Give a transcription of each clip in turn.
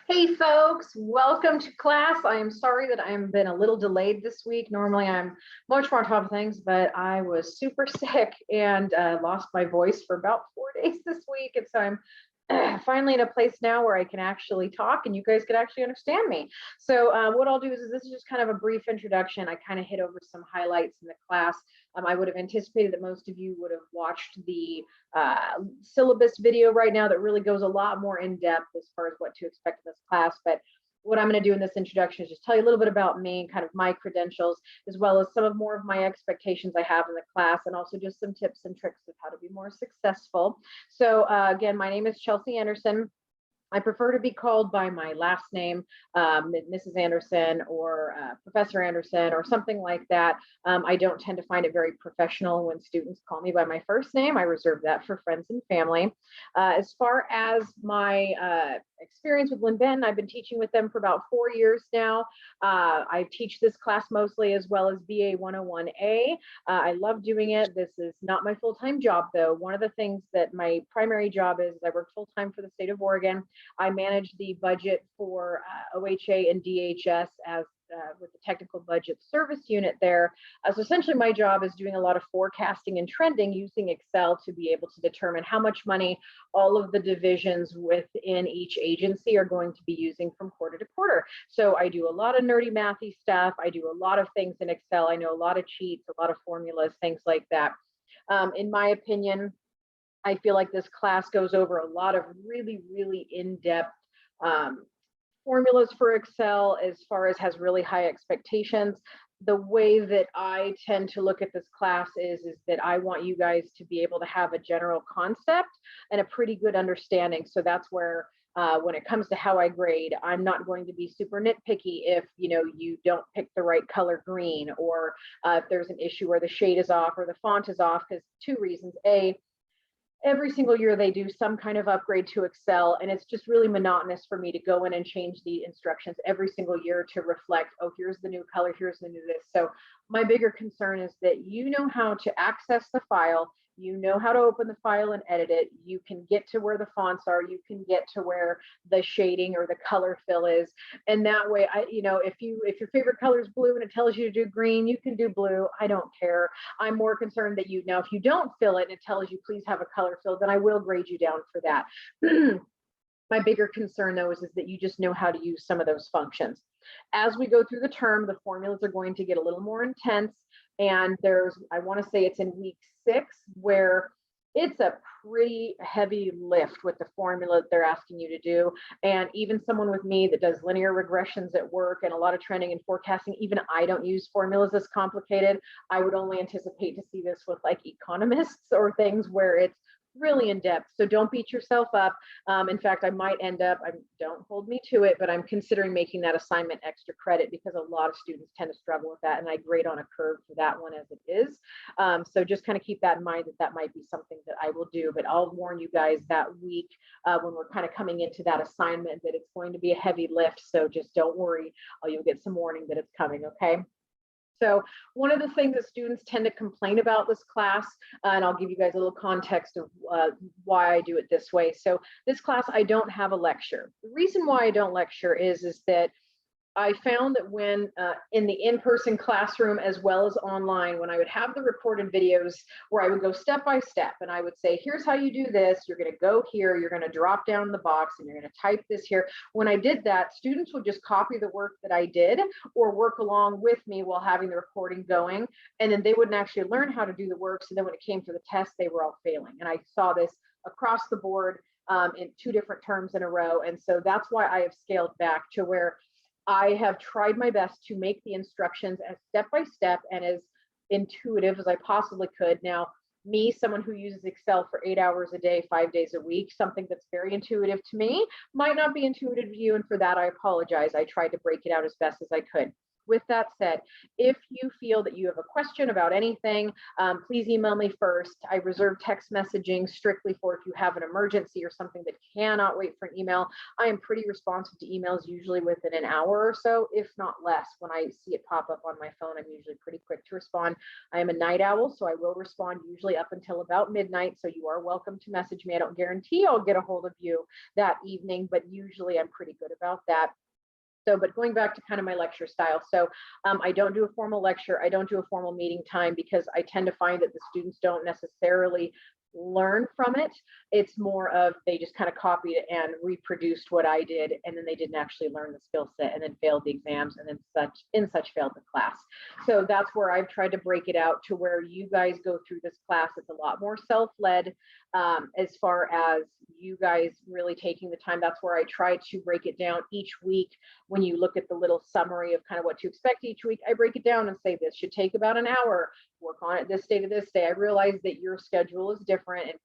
Hey folks, welcome to class. I am sorry that I've been a little delayed this week. Normally I'm much more on top of things, but I was super sick and lost my voice for about 4 days this week. And so I'm finally in a place now where I can actually talk and you guys could actually understand me. So what I'll do is this is just kind of a brief introduction. I kind of hit over some highlights in the class. I would have anticipated that most of you would have watched the syllabus video right now that really goes a lot more in depth as far as what to expect in this class. But what I'm going to do in this introduction is just tell you a little bit about me, kind of my credentials, as well as some of more of my expectations I have in the class, and also just some tips and tricks of how to be more successful. So again, my name is Chelsea Anderson. I prefer to be called by my last name, Mrs. Anderson or Professor Anderson or something like that. I don't tend to find it very professional when students call me by my first name. I reserve that for friends and family. As far as my experience with Lynn Benton, I've been teaching with them for about 4 years now. I teach this class mostly as well as BA 101A. I love doing it. This is not my full-time job though. One of the things that my primary job is I work full-time for the state of Oregon. I manage the budget for OHA and DHS as with the technical budget service unit there. So essentially my job is doing a lot of forecasting and trending using Excel to be able to determine how much money all of the divisions within each agency are going to be using from quarter to quarter. So I do a lot of nerdy mathy stuff. I do a lot of things in Excel. I know a lot of cheats, a lot of formulas, things like that. In my opinion, I feel like this class goes over a lot of really in-depth formulas for Excel as far as has really high expectations. The way that I tend to look at this class is that I want you guys to be able to have a general concept and a pretty good understanding. So that's where when it comes to how I grade, I'm not going to be super nitpicky if you don't pick the right color green, or if there's an issue where the shade is off or the font is off, because two reasons. Every single year they do some kind of upgrade to Excel, and it's just really monotonous for me to go in and change the instructions every single year to reflect, oh, here's the new color, here's the new this. So my bigger concern is that you know how to access the file, you know how to open the file and edit it, you can get to where the fonts are, you can get to where the shading or the color fill is. And that way, if your favorite color is blue and it tells you to do green, you can do blue. I don't care. I'm more concerned that now if you don't fill it and it tells you please have a color fill, then I will grade you down for that. My bigger concern though is that you just know how to use some of those functions. As we go through the term, the formulas are going to get a little more intense. And I want to say it's in week 6 where it's a pretty heavy lift with the formula that they're asking you to do. And even someone with me that does linear regressions at work and a lot of trending and forecasting, even I don't use formulas this complicated. I would only anticipate to see this with like economists or things where it's really in depth. So don't beat yourself up. In fact, I might end up, don't hold me to it, but I'm considering making that assignment extra credit because a lot of students tend to struggle with that, and I grade on a curve for that one as it is. So just kind of keep that in mind that might be something that I will do, but I'll warn you guys that week when we're kind of coming into that assignment that it's going to be a heavy lift. So just don't worry, you'll get some warning that it's coming, okay? So one of the things that students tend to complain about this class, and I'll give you guys a little context of why I do it this way. So this class, I don't have a lecture. The reason why I don't lecture is that I found that when in the in-person classroom as well as online, when I would have the recorded videos where I would go step by step and I would say, here's how you do this, you're going to go here, you're going to drop down the box and you're going to type this here. When I did that, students would just copy the work that I did or work along with me while having the recording going, and then they wouldn't actually learn how to do the work. So then when it came to the test, they were all failing. And I saw this across the board in 2 different terms in a row. And so that's why I have scaled back to where I have tried my best to make the instructions as step-by-step and as intuitive as I possibly could. Now, me, someone who uses Excel for 8 hours a day, 5 days a week, something that's very intuitive to me might not be intuitive to you. And for that, I apologize. I tried to break it out as best as I could. with that said, if you feel that you have a question about anything, please email me first. I reserve text messaging strictly for if you have an emergency or something that cannot wait for an email. I am pretty responsive to emails usually within an hour or so, if not less. When I see it pop up on my phone, I'm usually pretty quick to respond. I am a night owl, so I will respond usually up until about midnight. So you are welcome to message me. I don't guarantee I'll get a hold of you that evening, but usually I'm pretty good about that. So, but going back to kind of my lecture style. So I don't do a formal lecture. I don't do a formal meeting time because I tend to find that the students don't necessarily learn from it. It's more of they just kind of copied and reproduced what I did, and then they didn't actually learn the skill set and then failed the exams and then failed the class. So that's where I've tried to break it out to where you guys go through this class. It's a lot more self-led as far as you guys really taking the time. That's where I try to break it down each week. When you look at the little summary of kind of what to expect each week, I break it down and say this should take about an hour. Work on it this day to this day. I realize that your schedule is different, and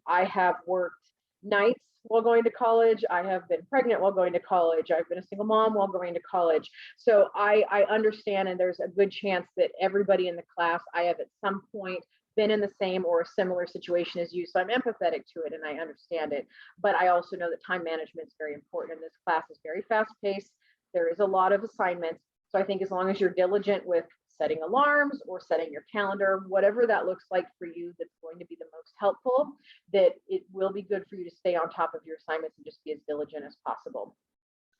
I have worked nights while going to college. I have been pregnant while going to college. I've been a single mom while going to college. So I understand, and there's a good chance that everybody in the class, I have at some point been in the same or a similar situation as you. So I'm empathetic to it and I understand it. But I also know that time management is very important. And this class is very fast paced. There is a lot of assignments. So I think as long as you're diligent with setting alarms or setting your calendar, whatever that looks like for you, that's going to be the most helpful, that it will be good for you to stay on top of your assignments and just be as diligent as possible.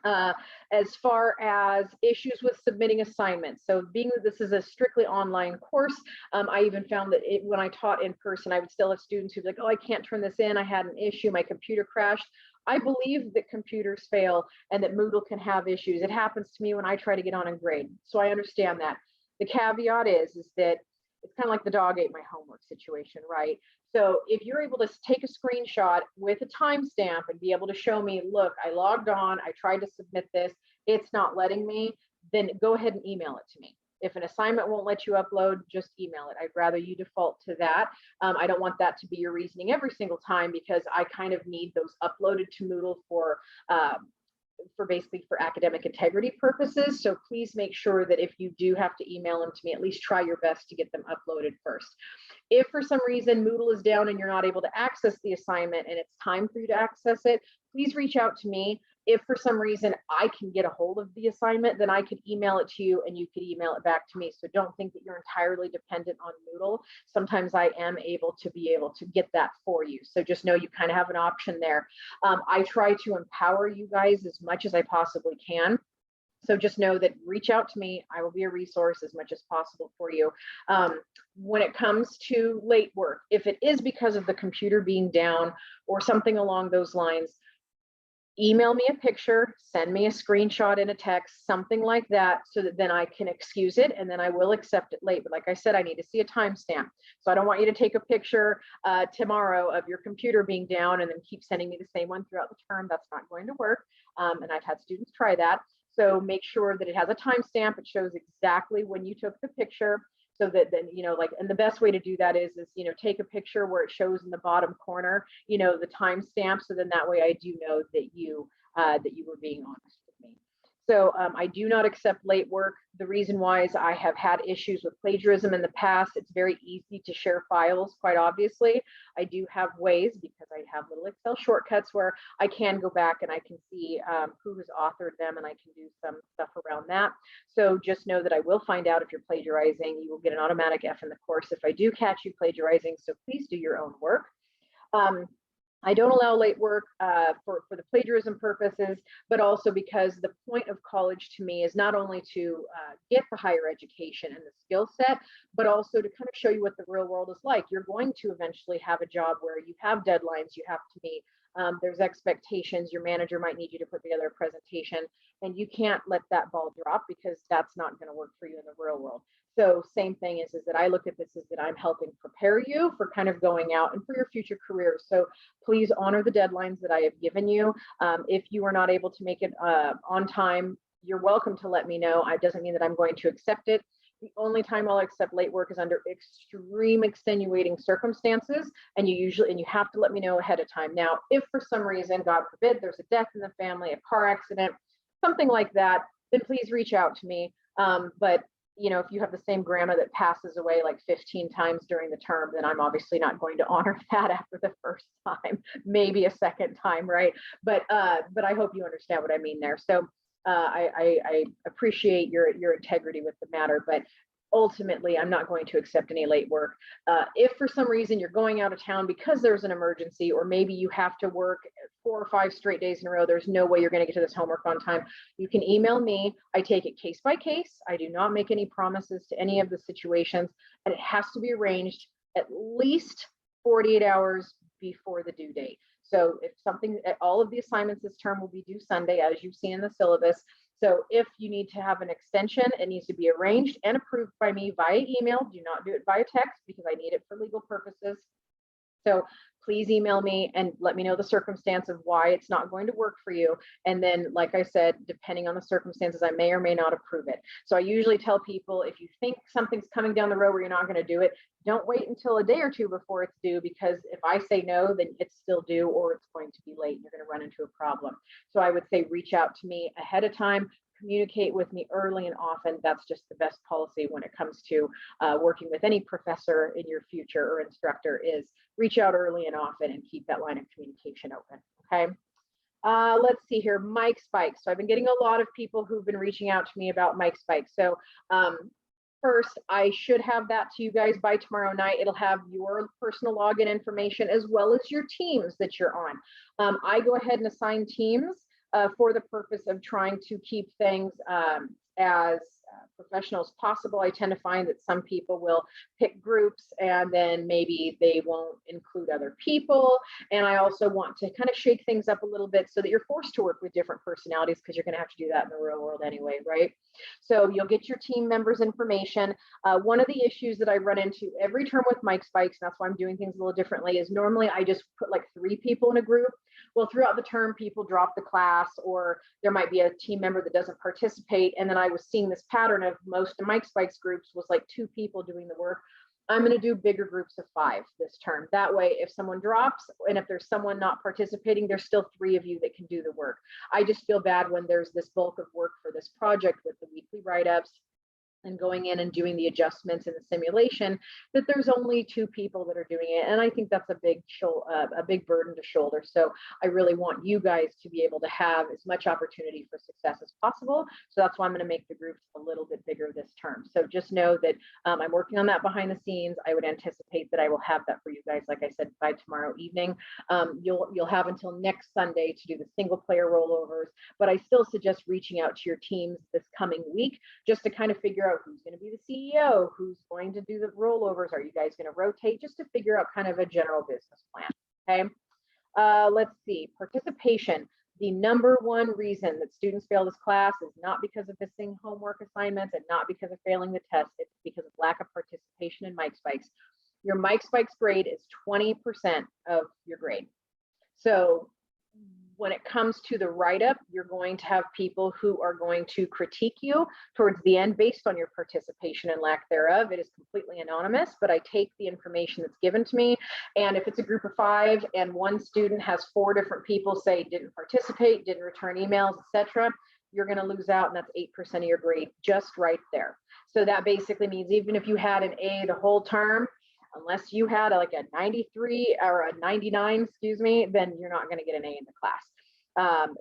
As far as issues with submitting assignments, so being that this is a strictly online course, I even found that when I taught in person, I would still have students who'd be like, oh, I can't turn this in, I had an issue, my computer crashed. I believe that computers fail and that Moodle can have issues. It happens to me when I try to get on and grade, so I understand that. The caveat is that it's kind of like the dog ate my homework situation, right? So if you're able to take a screenshot with a timestamp and be able to show me, look, I logged on, I tried to submit this, it's not letting me, then go ahead and email it to me. If an assignment won't let you upload, just email it. I'd rather you default to that. I don't want that to be your reasoning every single time, because I kind of need those uploaded to Moodle for basically for academic integrity purposes. So please make sure that if you do have to email them to me, at least try your best to get them uploaded first. If for some reason Moodle is down and you're not able to access the assignment and it's time for you to access it, please reach out to me. If for some reason I can get a hold of the assignment, then I could email it to you and you could email it back to me. So don't think that you're entirely dependent on Moodle. Sometimes I am able to get that for you. So just know you kind of have an option there. I try to empower you guys as much as I possibly can. So just know that reach out to me. I will be a resource as much as possible for you. When it comes to late work, if it is because of the computer being down or something along those lines, email me a picture, send me a screenshot in a text, something like that, so that then I can excuse it and then I will accept it late. But like I said, I need to see a timestamp. So I don't want you to take a picture tomorrow of your computer being down and then keep sending me the same one throughout the term. That's not going to work. And I've had students try that. So make sure that it has a timestamp. It shows exactly when you took the picture. So that then, and the best way to do that is take a picture where it shows in the bottom corner, the timestamp. So then that way I do know that you were being honest with me. So I do not accept late work. The reason why is I have had issues with plagiarism in the past. It's very easy to share files, quite obviously. I do have ways, because I have little Excel shortcuts where I can go back and I can see who has authored them, and I can do some stuff around that. So just know that I will find out if you're plagiarizing. You will get an automatic F in the course if I do catch you plagiarizing. So please do your own work. I don't allow late work for the plagiarism purposes, but also because the point of college to me is not only to get the higher education and the skill set, but also to kind of show you what the real world is like. You're going to eventually have a job where you have deadlines you have to meet. There's expectations. Your manager might need you to put together a presentation, and you can't let that ball drop, because that's not going to work for you in the real world. So same thing is that I look at this as that I'm helping prepare you for kind of going out and for your future careers. So please honor the deadlines that I have given you. If you are not able to make it on time, you're welcome to let me know. It doesn't mean that I'm going to accept it. The only time I'll accept late work is under extreme extenuating circumstances, and you have to let me know ahead of time. Now, if for some reason, God forbid, there's a death in the family, a car accident, something like that, then please reach out to me. But you know, if you have the same grandma that passes away like 15 times during the term, then I'm obviously not going to honor that after the first time, maybe a second time, right? But I hope you understand what I mean there. So I appreciate your integrity with the matter, but ultimately I'm not going to accept any late work. If for some reason you're going out of town because there's an emergency, or maybe you have to work 4 or 5 straight days in a row, there's no way you're going to get to this homework on time, you can email me. I take it case by case. I do not make any promises to any of the situations, and it has to be arranged at least 48 hours before the due date. So if something, all of the assignments this term will be due Sunday, as you've seen in the syllabus. So if you need to have an extension, it needs to be arranged and approved by me via email. Do not do it via text because I need it for legal purposes. So please email me and let me know the circumstance of why it's not going to work for you. And then, like I said, depending on the circumstances, I may or may not approve it. So I usually tell people, if you think something's coming down the road where you're not going to do it, don't wait until a day or two before it's due, because if I say no, then it's still due or it's going to be late and you're going to run into a problem. So I would say reach out to me ahead of time, communicate with me early and often. That's just the best policy when it comes to working with any professor in your future or instructor, is reach out early and often and keep that line of communication open, okay? Let's see here, MikeSpike. So I've been getting a lot of people who've been reaching out to me about MikeSpike. So first, I should have that to you guys by tomorrow night. It'll have your personal login information as well as your teams that you're on. I go ahead and assign teams for the purpose of trying to keep things as professional as possible. I tend to find that some people will pick groups and then maybe they won't include other people. And I also want to kind of shake things up a little bit so that you're forced to work with different personalities, because you're going to have to do that in the real world anyway, right? So you'll get your team members' information. One of the issues that I run into every term with MikeSpikes, and that's why I'm doing things a little differently, is normally I just put like 3 people in a group. Well, throughout the term, people drop the class, or there might be a team member that doesn't participate. And then I was seeing this pattern of most of MikeSpikes groups was like 2 people doing the work. I'm going to do bigger groups of 5 this term. That way, if someone drops and if there's someone not participating, there's still 3 of you that can do the work. I just feel bad when there's this bulk of work for this project with the weekly write-ups and going in and doing the adjustments in the simulation, that there's only 2 people that are doing it. And I think that's a big burden to shoulder. So I really want you guys to be able to have as much opportunity for success as possible. So that's why I'm going to make the groups a little bit bigger this term. So just know that I'm working on that behind the scenes. I would anticipate that I will have that for you guys, like I said, by tomorrow evening. You'll have until next Sunday to do the single player rollovers, but I still suggest reaching out to your teams this coming week just to kind of figure out who's going to be the CEO, who's going to do the rollovers, are you guys going to rotate, just to figure out kind of a general business plan, okay? Let's see, participation. The number 1 reason that students fail this class is not because of missing homework assignments and not because of failing the test. It's because of lack of participation in MikeSpikes. Your MikeSpikes grade is 20% of your grade. So when it comes to the write-up, you're going to have people who are going to critique you towards the end based on your participation and lack thereof. It is completely anonymous, but I take the information that's given to me. And if it's a group of 5 and one student has 4 different people say didn't participate, didn't return emails, etc., you're going to lose out, and that's 8% of your grade just right there. So that basically means even if you had an A the whole term, unless you had like a 93 or a 99, excuse me, then you're not going to get an A in the class.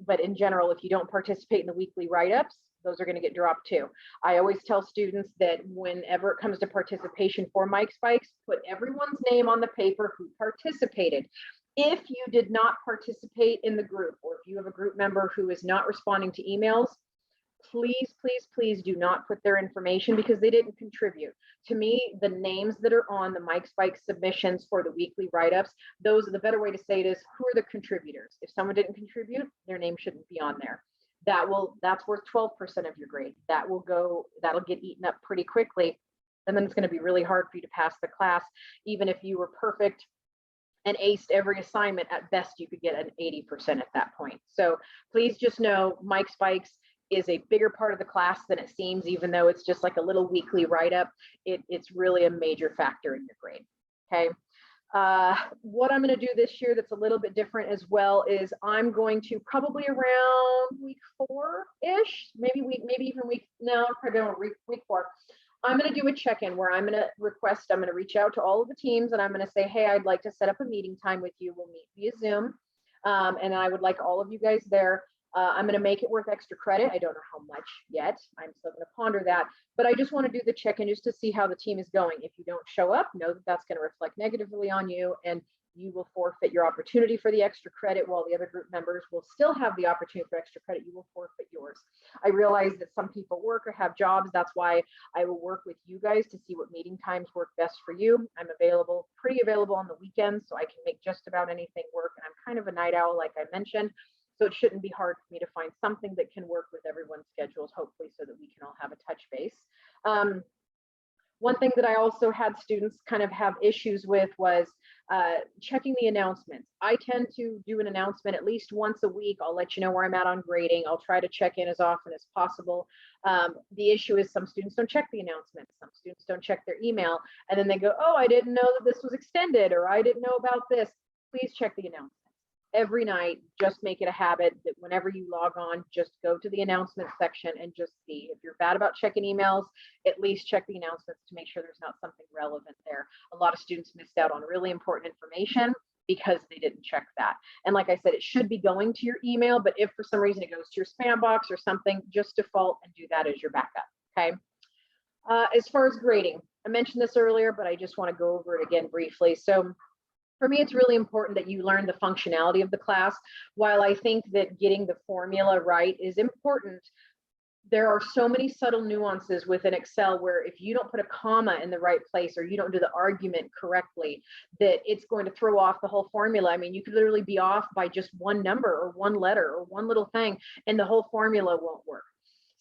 But in general, if you don't participate in the weekly write-ups, those are going to get dropped too. I always tell students that whenever it comes to participation for MikeSpikes, put everyone's name on the paper who participated. If you did not participate in the group, or if you have a group member who is not responding to emails, please, please, please do not put their information, because they didn't contribute. To me, the names that are on the MikeSpikes submissions for the weekly write-ups, those are the better way to say it is, who are the contributors? If someone didn't contribute, their name shouldn't be on there. That's worth 12% of your grade. That'll get eaten up pretty quickly. And then it's going to be really hard for you to pass the class. Even if you were perfect and aced every assignment, at best you could get an 80% at that point. So please just know MikeSpikes is a bigger part of the class than it seems, even though it's just like a little weekly write-up. It's really a major factor in your grade, okay? What I'm going to do this year that's a little bit different as well is I'm going to probably around week 4-ish, maybe even no, probably around week 4. I'm going to do a check-in where I'm going to reach out to all of the teams and I'm going to say, hey, I'd like to set up a meeting time with you. We'll meet via Zoom. And I would like all of you guys there. I'm going to make it worth extra credit. I don't know how much yet. I'm still going to ponder that. But I just want to do the check-in just to see how the team is going. If you don't show up, know that that's going to reflect negatively on you and you will forfeit your opportunity for the extra credit while the other group members will still have the opportunity for extra credit. You will forfeit yours. I realize that some people work or have jobs. That's why I will work with you guys to see what meeting times work best for you. I'm pretty available on the weekends, so I can make just about anything work. And I'm kind of a night owl, like I mentioned. So it shouldn't be hard for me to find something that can work with everyone's schedules, hopefully, so that we can all have a touch base. One thing that I also had students kind of have issues with was checking the announcements. I tend to do an announcement at least once a week. I'll let you know where I'm at on grading. I'll try to check in as often as possible. The issue is some students don't check the announcements. Some students don't check their email. And then they go, oh, I didn't know that this was extended, or I didn't know about this. Please check the announcements. Every night, just make it a habit that whenever you log on, just go to the announcement section and just see. If you're bad about checking emails, at least check the announcements to make sure there's not something relevant there. A lot of students missed out on really important information because they didn't check that. And like I said, it should be going to your email, but if for some reason it goes to your spam box or something, just default and do that as your backup, okay? As far as grading, I mentioned this earlier, but I just want to go over it again briefly. So for me, it's really important that you learn the functionality of the class. While I think that getting the formula right is important, there are so many subtle nuances within Excel where if you don't put a comma in the right place or you don't do the argument correctly, that it's going to throw off the whole formula. I mean, you could literally be off by just one number or one letter or one little thing, and the whole formula won't work.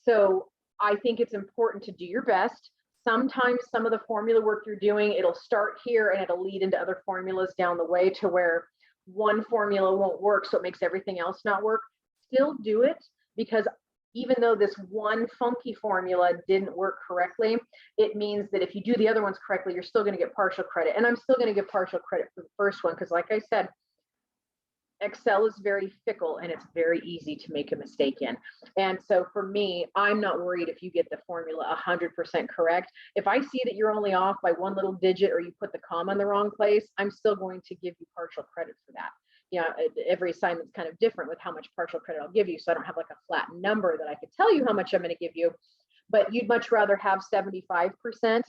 So I think it's important to do your best. Sometimes some of the formula work you're doing, it'll start here and it'll lead into other formulas down the way to where one formula won't work, so it makes everything else not work. Still do it, because even though this one funky formula didn't work correctly, it means that if you do the other ones correctly, you're still going to get partial credit. And I'm still going to give partial credit for the first one, because like I said, Excel is very fickle and it's very easy to make a mistake in. And so for me, I'm not worried if you get the formula 100% correct. If I see that you're only off by one little digit or you put the comma in the wrong place, I'm still going to give you partial credit for that. You know, every assignment's kind of different with how much partial credit I'll give you. So I don't have like a flat number that I could tell you how much I'm going to give you. But you'd much rather have 75%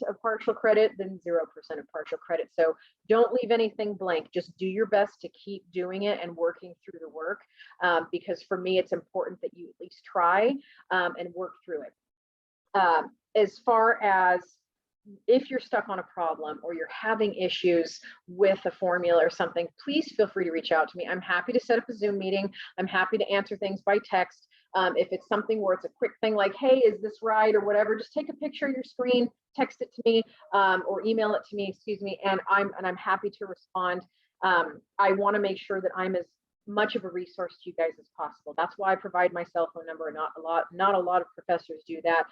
of partial credit than 0% of partial credit. So don't leave anything blank. Just do your best to keep doing it and working through the work, because for me, it's important that you at least try and work through it. As far as if you're stuck on a problem or you're having issues with a formula or something, please feel free to reach out to me. I'm happy to set up a Zoom meeting. I'm happy to answer things by text. If it's something where it's a quick thing like, hey, is this right or whatever, just take a picture of your screen, text it to me, or email it to me, excuse me, and I'm happy to respond. I want to make sure that I'm as much of a resource to you guys as possible. That's why I provide my cell phone number. Not a lot of professors do that.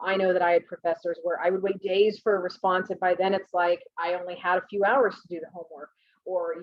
I know that I had professors where I would wait days for a response, and by then it's like I only had a few hours to do the homework, or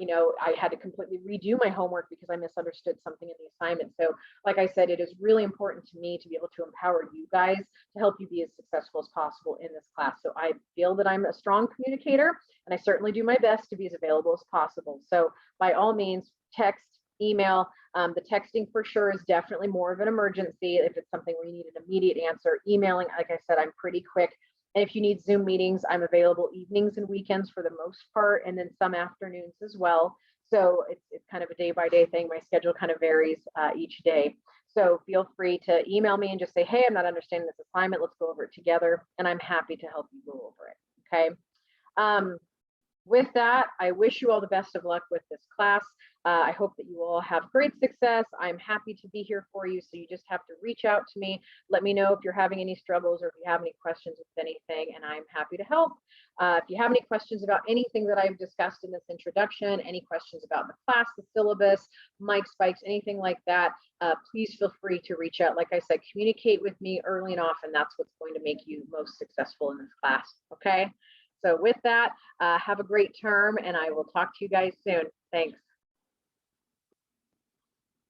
I had to completely redo my homework because I misunderstood something in the assignment. So like I said, it is really important to me to be able to empower you guys to help you be as successful as possible in this class. So I feel that I'm a strong communicator, and I certainly do my best to be as available as possible. So by all means, text, email. The texting for sure is definitely more of an emergency. If it's something where you need an immediate answer, emailing, like I said, I'm pretty quick. And if you need Zoom meetings, I'm available evenings and weekends for the most part, and then some afternoons as well. So it's kind of a day-by-day thing. My schedule kind of varies each day. So feel free to email me and just say, hey, I'm not understanding this assignment. Let's go over it together. And I'm happy to help you go over it. Okay. With that, I wish you all the best of luck with this class. I hope that you all have great success. I'm happy to be here for you. So you just have to reach out to me. Let me know if you're having any struggles or if you have any questions with anything, and I'm happy to help. If you have any questions about anything that I've discussed in this introduction, any questions about the class, the syllabus, mic spikes, anything like that, please feel free to reach out. Like I said, communicate with me early and often. That's what's going to make you most successful in this class. Okay. So with that, have a great term, and I will talk to you guys soon. Thanks.